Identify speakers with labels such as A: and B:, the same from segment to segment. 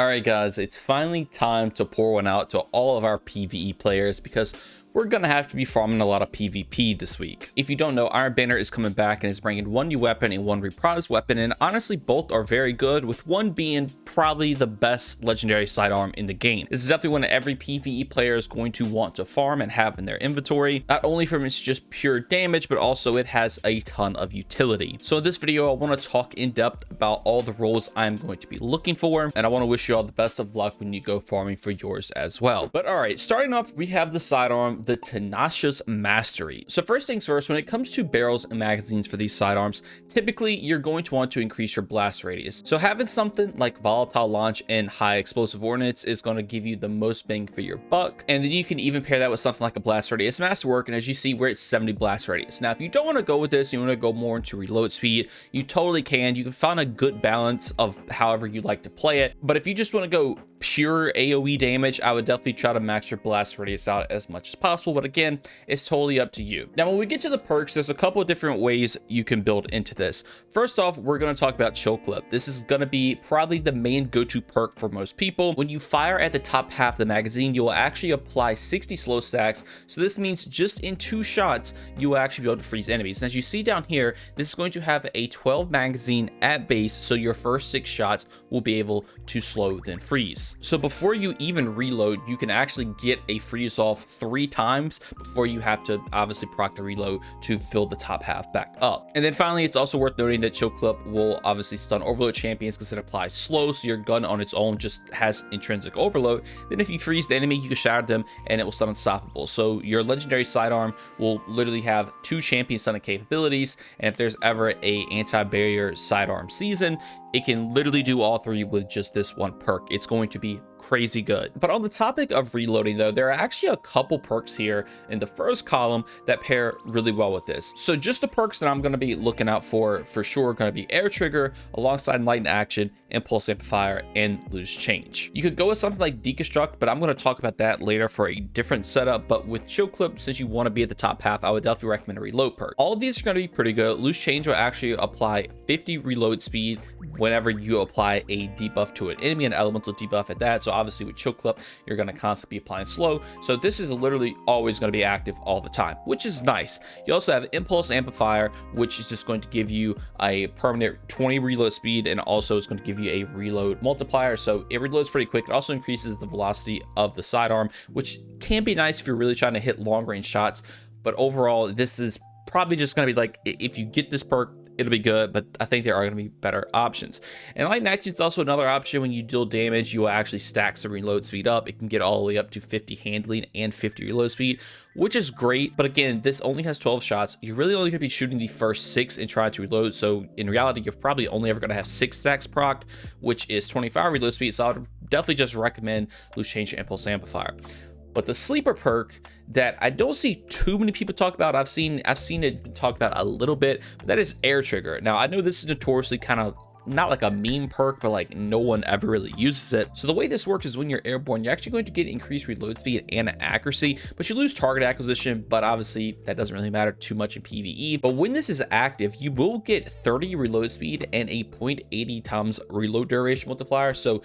A: Alright guys, it's finally time to pour one out to all of our PvE players because we're gonna have to be farming a lot of PvP this week. If you don't know, Iron Banner is coming back and is bringing one new weapon and one reprised weapon, and honestly both are very good, with one being probably the best legendary sidearm in the game. This is definitely one that every PvE player is going to want to farm and have in their inventory, not only from its just pure damage, but also it has a ton of utility. So in this video, I want to talk in depth about all the roles I'm going to be looking for, and I want to wish you all the best of luck when you go farming for yours as well. But alright, starting off, we have the sidearm, the Tinasha's Mastery. So first things first, when it comes to barrels and magazines for these sidearms, typically you're going to want to increase your blast radius. So having something like volatile launch and high explosive ordnance is going to give you the most bang for your buck. And then you can even pair that with something like a blast radius masterwork, and as you see, we're at 70 blast radius. Now if you don't want to go with this, you want to go more into reload speed, you totally can. You can find a good balance of however you like to play it, but if you just want to go pure AoE damage, I would definitely try to max your blast radius out as much as possible, but again, it's totally up to you. Now when we get to the perks, there's a couple of different ways you can build into this. First off, we're going to talk about chill clip. This is going to be probably the main go-to perk for most people. When you fire at the top half of the magazine, you will actually apply 60 slow stacks, so this means just in 2 shots you will actually be able to freeze enemies. And as you see down here, this is going to have a 12 magazine at base, so your first 6 shots will be able to slow then freeze. So before you even reload, you can actually get a freeze off 3 times before you have to obviously proc the reload to fill the top half back up. And then finally, it's also worth noting that chill clip will obviously stun overload champions because it applies slow, so your gun on its own just has intrinsic overload. Then if you freeze the enemy, you can shatter them and it will stun unstoppable. So your legendary sidearm will literally have 2 champion stunning capabilities, and if there's ever a anti-barrier sidearm season, it can literally do all 3 with just this one perk. It's going to be crazy good. But on the topic of reloading though, there are actually a couple perks here in the first column that pair really well with this. So just the perks that I'm going to be looking out for sure, going to be air trigger alongside lightning action, impulse amplifier, and loose change. You could go with something like deconstruct, but I'm going to talk about that later for a different setup. But with chill clip, since you want to be at the top half, I would definitely recommend a reload perk. All of these are going to be pretty good. Loose change will actually apply 50 reload speed whenever you apply a debuff to an enemy, an elemental debuff at that. So obviously with chill clip, you're going to constantly be applying slow, so this is literally always going to be active all the time, which is nice. You also have impulse amplifier, which is just going to give you a permanent 20 reload speed, and also it's going to give you a reload multiplier, so it reloads pretty quick. It also increases the velocity of the sidearm, which can be nice if you're really trying to hit long range shots. But overall, this is probably just going to be like, if you get this perk, it'll be good, but I think there are going to be better options. And lightning action is also another option. When you deal damage, you will actually stack some reload speed up. It can get all the way up to 50 handling and 50 reload speed, which is great. But again, this only has 12 shots. You're really only going to be shooting the first 6 and trying to reload. So in reality, you're probably only ever going to have 6 stacks procced, which is 25 reload speed. So I would definitely just recommend loose change and impulse amplifier. But the sleeper perk that I don't see too many people talk about, I've seen it talked about a little bit, but that is air trigger. Now I know this is notoriously kind of not like a meme perk, but like no one ever really uses it. So the way this works is when you're airborne, you're actually going to get increased reload speed and accuracy, but you lose target acquisition. But obviously that doesn't really matter too much in PvE. But when this is active, you will get 30 reload speed and a 0.80 times reload duration multiplier. So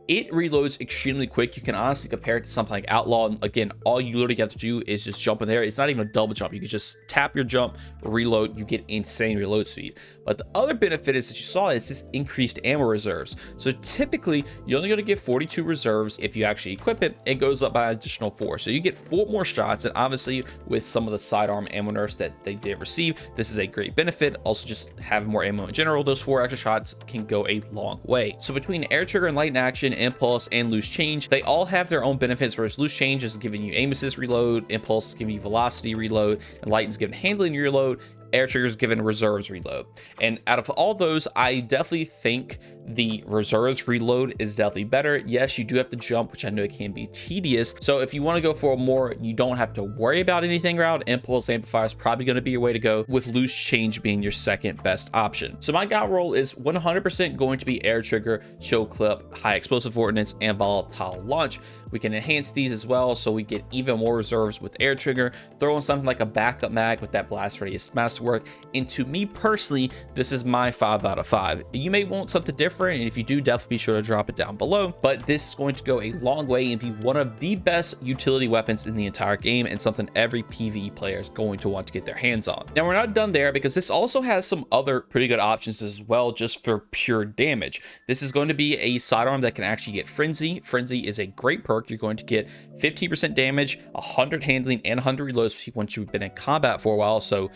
A: it reloads extremely quick. You can honestly compare it to something like Outlaw. And again, all you literally have to do is just jump in there. It's not even a double jump. You can just tap your jump, reload, you get insane reload speed. But the other benefit is that you saw is this increased ammo reserves. So typically you're only going to get 42 reserves. If you actually equip it, it goes up by an additional 4. So you get 4 more shots. And obviously with some of the sidearm ammo nerfs that they did receive, this is a great benefit. Also just having more ammo in general, those 4 extra shots can go a long way. So between air trigger and lightning action, impulse, and loose change, they all have their own benefits, whereas loose change is giving you aim assist reload, impulse is giving you velocity reload, and lightning's giving handling reload, air triggers given reserves reload. And out of all those, I definitely think the reserves reload is definitely better. Yes, you do have to jump, which I know it can be tedious. So if you want to go for a more, you don't have to worry about anything route, impulse amplifier is probably going to be your way to go, with loose change being your second best option. So my god roll is 100% going to be air trigger, chill clip, high explosive ordnance, and volatile launch. We can enhance these as well, so we get even more reserves with air trigger, throw in something like a backup mag with that blast radius masterwork. And to me personally, this is my 5 out of 5. You may want something different different, and if you do, definitely be sure to drop it down below. But this is going to go a long way and be one of the best utility weapons in the entire game, and something every PvE player is going to want to get their hands on. Now, we're not done there, because this also has some other pretty good options as well, just for pure damage. This is going to be a sidearm that can actually get Frenzy. Frenzy is a great perk. You're going to get 15% damage, 100 handling, and 100 reloads once you've been in combat for a while. So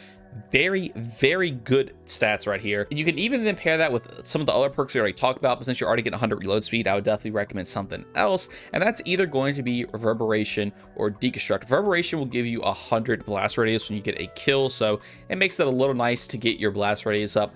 A: very, very good stats right here. You can even then pair that with some of the other perks we already talked about, but since you're already getting 100 reload speed, I would definitely recommend something else, and that's either going to be Reverberation or Deconstruct. Reverberation will give you 100 blast radius when you get a kill, so it makes it a little nice to get your blast radius up,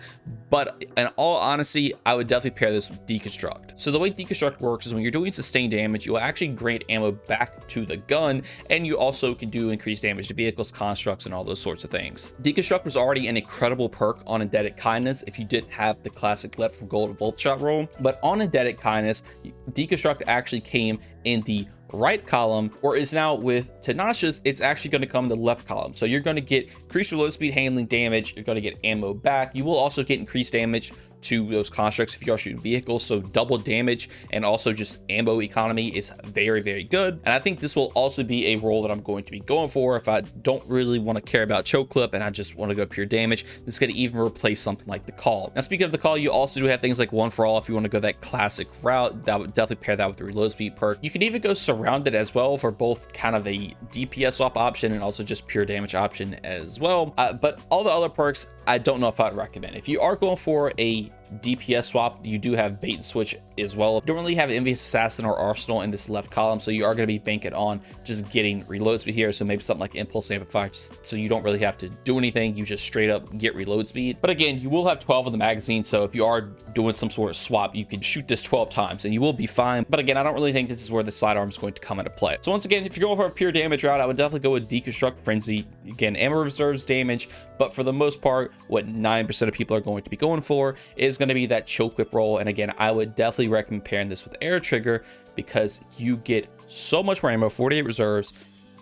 A: but in all honesty, I would definitely pair this with Deconstruct. So the way Deconstruct works is when you're doing sustained damage, you will actually grant ammo back to the gun, and you also can do increased damage to vehicles, constructs, and all those sorts of things. Deconstruct was already an incredible perk on Indebted Kindness if you didn't have the classic Left from Gold Volt Shot roll, but on Indebted Kindness, Deconstruct actually came in the right column, or is now with Tinasha's, it's actually going to come in the left column. So you're going to get increased reload speed, handling damage, you're going to get ammo back. You will also get increased damage to those constructs if you are shooting vehicles, so double damage and also just ammo economy is very, very good. And I think this will also be a role that I'm going to be going for if I don't really want to care about choke clip and I just want to go pure damage. This is going to even replace something like the call. Now, speaking of the call, you also do have things like One for All if you want to go that classic route. That would definitely pair that with the reload speed perk. You can even go surrounded as well for both kind of a DPS swap option and also just pure damage option as well. But all the other perks, I don't know if I'd recommend. If you are going for a DPS swap, you do have bait and switch as well. You don't really have Envious Assassin or Arsenal in this left column, so you are going to be banking on just getting reload speed here. So maybe something like Impulse Amplifier, just so you don't really have to do anything, you just straight up get reload speed. But again, you will have 12 in the magazine, so if you are doing some sort of swap, you can shoot this 12 times and you will be fine. But again, I don't really think this is where the sidearm is going to come into play. So once again, if you're going for a pure damage route, I would definitely go with Deconstruct Frenzy. Again, ammo reserves damage, but for the most part, what 9% of people are going to be going for is going to be that choke clip roll. And again, I would definitely recommend pairing this with Air Trigger because you get so much more ammo, 48 reserves.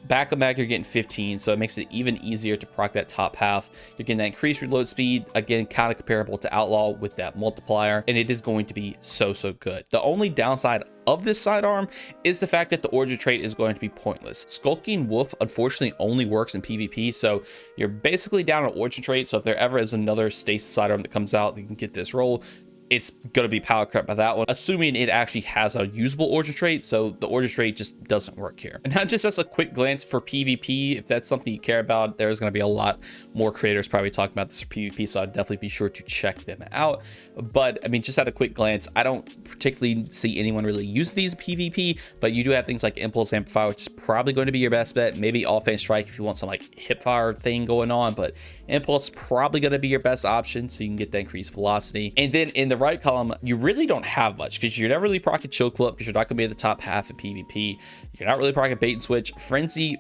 A: Backup mag, you're getting 15, so it makes it even easier to proc that top half. You're getting that increased reload speed, again, kind of comparable to Outlaw with that multiplier, and it is going to be so good. The only downside of this sidearm is the fact that the origin trait is going to be pointless. Skulking Wolf unfortunately only works in PvP, so you're basically down an origin trait. So if there ever is another stasis sidearm that comes out that can get this roll, it's going to be power cut by that one, assuming it actually has a usable origin trait. So the origin trait just doesn't work here. And not just as a quick glance for PvP, if that's something you care about, there's going to be a lot more creators probably talking about this for PvP, so I'd definitely be sure to check them out. But I mean, just at a quick glance, I don't particularly see anyone really use these PvP, but you do have things like Impulse Amplifier, which is probably going to be your best bet. Maybe Offhand Strike if you want some like hip fire thing going on, but Impulse probably going to be your best option, so you can get that increased velocity. And then in the right column, you really don't have much because you're never really procking choke clip because you're not going to be at the top half of PvP. You're not really procking bait and switch. Frenzy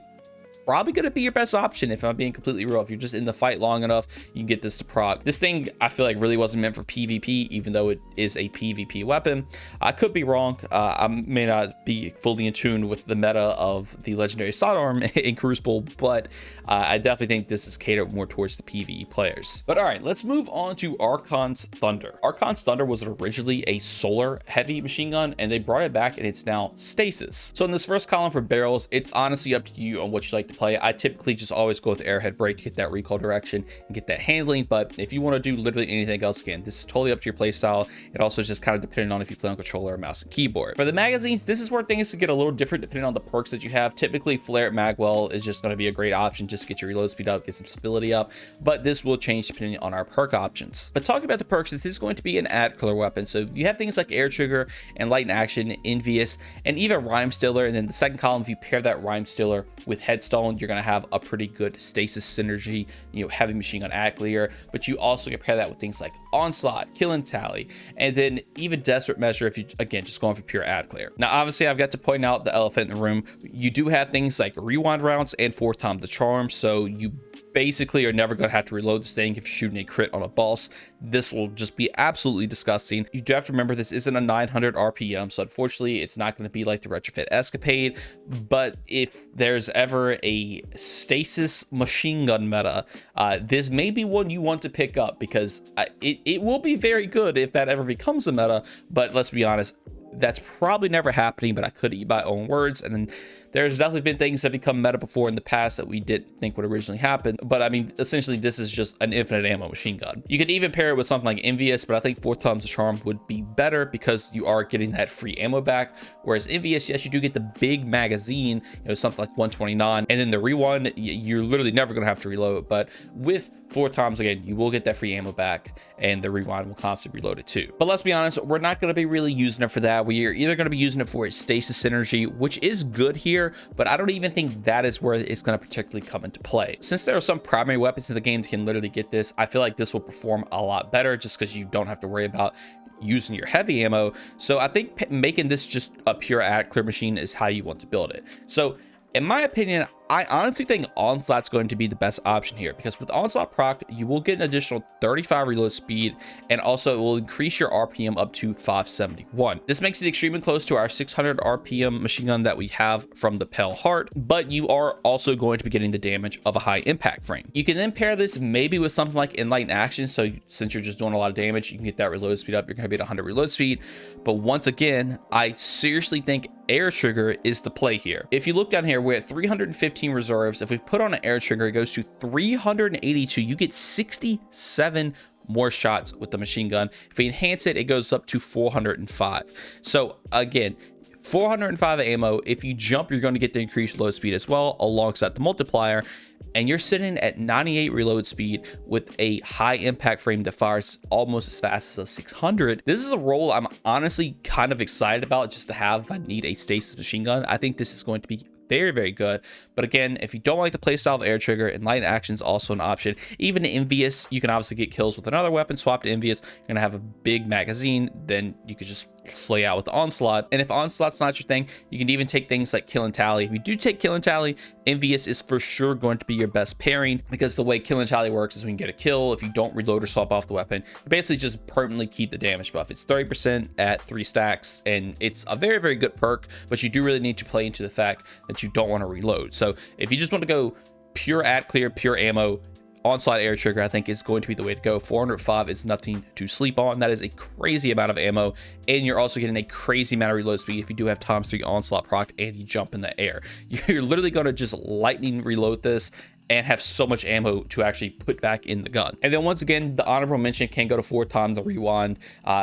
A: probably going to be your best option if I'm being completely real. If you're just in the fight long enough, you can get this to proc. This thing I feel like really wasn't meant for PvP, even though it is a PvP weapon. I could be wrong. I may not be fully in tune with the meta of the legendary sidearm in Crucible, but I definitely think this is catered more towards the PvE players. But all right, let's move on to Archon's Thunder. Archon's Thunder was originally a solar heavy machine gun, and they brought it back and it's now stasis. So in this first column for barrels, it's honestly up to you on what you like to play. I typically just always go with Airhead Break to get that recoil direction and get that handling, but if you want to do literally anything else, again, this is totally up to your play style. It also just kind of depending on if you play on controller or mouse and keyboard. For the magazines, this is where things get a little different depending on the perks that you have. Typically, Flare Magwell is just going to be a great option just to get your reload speed up, get some stability up, but this will change depending on our perk options. But talking about the perks, this is going to be an ad killer weapon. So you have things like Air Trigger and Light in Action, Envious, and even Rhyme Stiller. And then the second column, if you pair that Rhyme Stiller with Headstone, you're going to have a pretty good stasis synergy, you know, heavy machine gun ad clear. But you also compare that with things like Onslaught, Kill and Tally, and then even Desperate Measure if you, again, just going for pure ad clear. Now, obviously, I've got to point out the elephant in the room. You do have things like rewind rounds and 4 times the charm, so you basically are never going to have to reload this thing if you're shooting a crit on a boss. This will just be absolutely disgusting. You do have to remember this isn't a 900 RPM, so unfortunately it's not going to be like the Retrofit Escapade. But if there's ever a stasis machine gun meta, this may be one you want to pick up because it will be very good if that ever becomes a meta, but let's be honest, that's probably never happening, but I could eat my own words. And then there's definitely been things that become meta before in the past that we didn't think would originally happen. But I mean, essentially, this is just an infinite ammo machine gun. You could even pair it with something like Envious, but I think 4 times the charm would be better because you are getting that free ammo back. Whereas Envious, yes, you do get the big magazine, something like 129, and then the rewind, you're literally never going to have to reload. But with 4 times, again, you will get that free ammo back, and the rewind will constantly reload it too. But let's be honest, we're not going to be really using it for that. We are either going to be using it for its stasis synergy, which is good here, but I don't even think that is where it's going to particularly come into play. Since there are some primary weapons in the game that can literally get this, I feel like this will perform a lot better just because you don't have to worry about using your heavy ammo. So I think making this just a pure ad clear machine is how you want to build it. So in my opinion, I honestly think Onslaught's going to be the best option here, because with Onslaught proc, you will get an additional 35 reload speed, and also it will increase your RPM up to 571. This makes it extremely close to our 600 RPM machine gun that we have from the Pale Heart, but you are also going to be getting the damage of a high impact frame. You can then pair this maybe with something like Enlightened Action, so since you're just doing a lot of damage, you can get that reload speed up. You're going to be at 100 reload speed, but once again, I seriously think air trigger is the play here. If you look down here, we're at 315 reserves. If we put on an air trigger, it goes to 382. You get 67 more shots with the machine gun. If we enhance it, it goes up to 405. So again, 405 ammo. If you jump, you're going to get the increased load speed as well alongside the multiplier, and you're sitting at 98 reload speed with a high impact frame that fires almost as fast as a 600. This is a role I'm honestly kind of excited about just to have if I need a stasis machine gun. I think this is going to be very, very good. But again, if you don't like the playstyle of air trigger, Enlightened Action is also an option. Even Envious, you can obviously get kills with another weapon. Swap to Envious, you're gonna have a big magazine, then you could just slay out with the Onslaught. And if Onslaught's not your thing, you can even take things like Kill and Tally. If you do take Kill and Tally, Envious is for sure going to be your best pairing, because the way Kill and Tally works is when you get a kill, if you don't reload or swap off the weapon, you basically just permanently keep the damage buff. It's 30% at 3 stacks, and it's a very, very good perk, but you do really need to play into the fact that you don't want to reload. So if you just want to go pure ad clear, pure ammo, Onslaught air trigger I think is going to be the way to go. 405 is nothing to sleep on. That is a crazy amount of ammo, and you're also getting a crazy amount of reload speed if you do have times 3 Onslaught proc and you jump in the air. You're literally going to just lightning reload this and have so much ammo to actually put back in the gun. And then once again, the honorable mention can go to 4 times the rewind.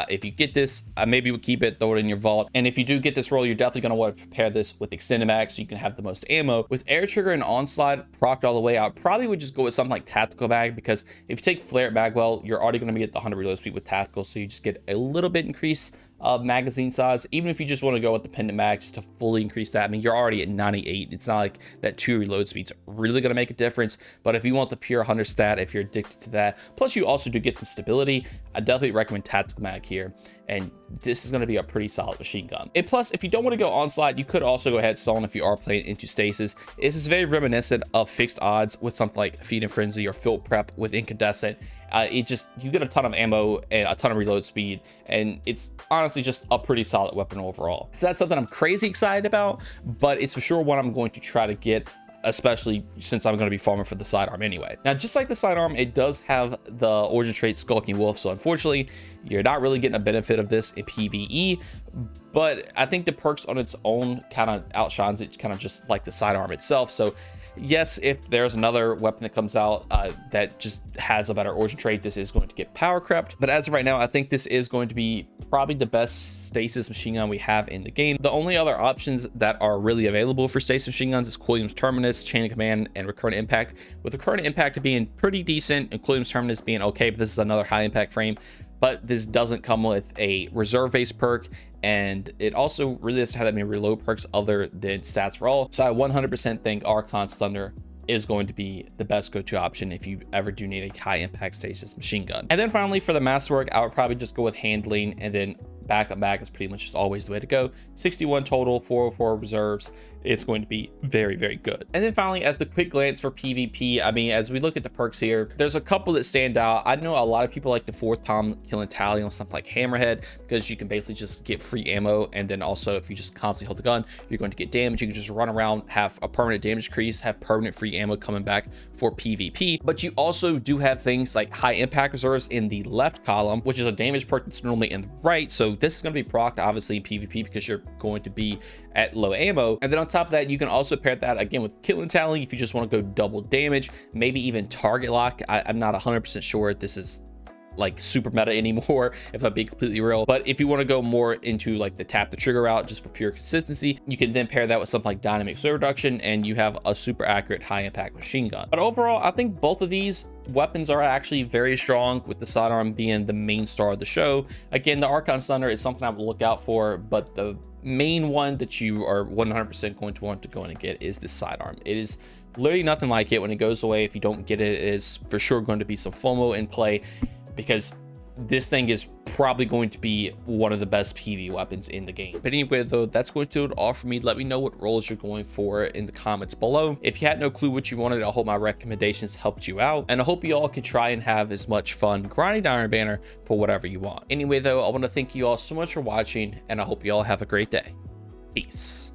A: If you get this, maybe we'll keep it, throw it in your vault. And if you do get this roll, you're definitely gonna want to pair this with extended mag so you can have the most ammo. With air trigger and onslaught procced all the way out, probably would just go with something like tactical mag, because if you take flare at bagwell, you're already gonna be at the 100 reload speed with tactical, so you just get a little bit increase of magazine size. Even if you just want to go with the pendant mag just to fully increase that, I mean, you're already at 98. It's not like that 2 reload speed's really going to make a difference. But if you want the pure 100 stat, if you're addicted to that, plus you also do get some stability, I definitely recommend tactical mag here. And this is going to be a pretty solid machine gun. And plus, if you don't want to go onslaught, you could also go ahead stolen if you are playing into stasis. This is very reminiscent of fixed odds with something like feed and frenzy or field prep with incandescent. You get a ton of ammo and a ton of reload speed, and it's honestly just a pretty solid weapon overall. So that's something I'm crazy excited about, but it's for sure one I'm going to try to get, especially since I'm going to be farming for the sidearm anyway. Now, just like the sidearm, it does have the origin trait Skulking Wolf, so unfortunately, you're not really getting a benefit of this in PvE, but I think the perks on its own kind of outshines it, kind of just like the sidearm itself. So yes, if there's another weapon that comes out that just has a better origin trait, this is going to get power crept. But as of right now, I think this is going to be probably the best stasis machine gun we have in the game. The only other options that are really available for stasis machine guns is Williams Terminus, Chain of Command, and Recurrent Impact. With Recurrent Impact being pretty decent and Williams Terminus being okay, but this is another high impact frame. But this doesn't come with a reserve-based perk, and it also really doesn't have that many reload perks other than stats for all. So I 100% think Archon's Thunder is going to be the best go-to option if you ever do need a high impact stasis machine gun. And then finally, for the masterwork, I would probably just go with handling and then backup mag is pretty much just always the way to go. 61 total, 404 reserves. It's going to be very, very good. And then finally, as the quick glance for PvP, I mean, as we look at the perks here, there's a couple that stand out. I know a lot of people like the 4th time kill and tally on something like Hammerhead, because you can basically just get free ammo. And then also, if you just constantly hold the gun, you're going to get damage. You can just run around, have a permanent damage increase, have permanent free ammo coming back for PvP. But you also do have things like high impact reserves in the left column, which is a damage perk that's normally in the right. So this is going to be procced obviously in PvP because you're going to be at low ammo. And then on top of that, you can also pair that again with kill and tally if you just want to go double damage, maybe even target lock. I'm not 100% sure if this is like super meta anymore, if I'm being completely real. But if you want to go more into like the tap the trigger route just for pure consistency, you can then pair that with something like dynamic slow reduction, and you have a super accurate high impact machine gun. But overall, I think both of these weapons are actually very strong, with the sidearm being the main star of the show. Again, the Archon Stunner is something I would look out for, but the main one that you are 100% going to want to go in and get is the sidearm. It is literally nothing like it. When it goes away, if you don't get it, it is for sure going to be some FOMO in play, because this thing is probably going to be one of the best PvE weapons in the game. But anyway, though, that's going to do it all for me. Let me know what roles you're going for in the comments below. If you had no clue what you wanted, I hope my recommendations helped you out, and I hope you all can try and have as much fun grinding Iron Banner for whatever you want. Anyway, though, I want to thank you all so much for watching, and I hope you all have a great day. Peace.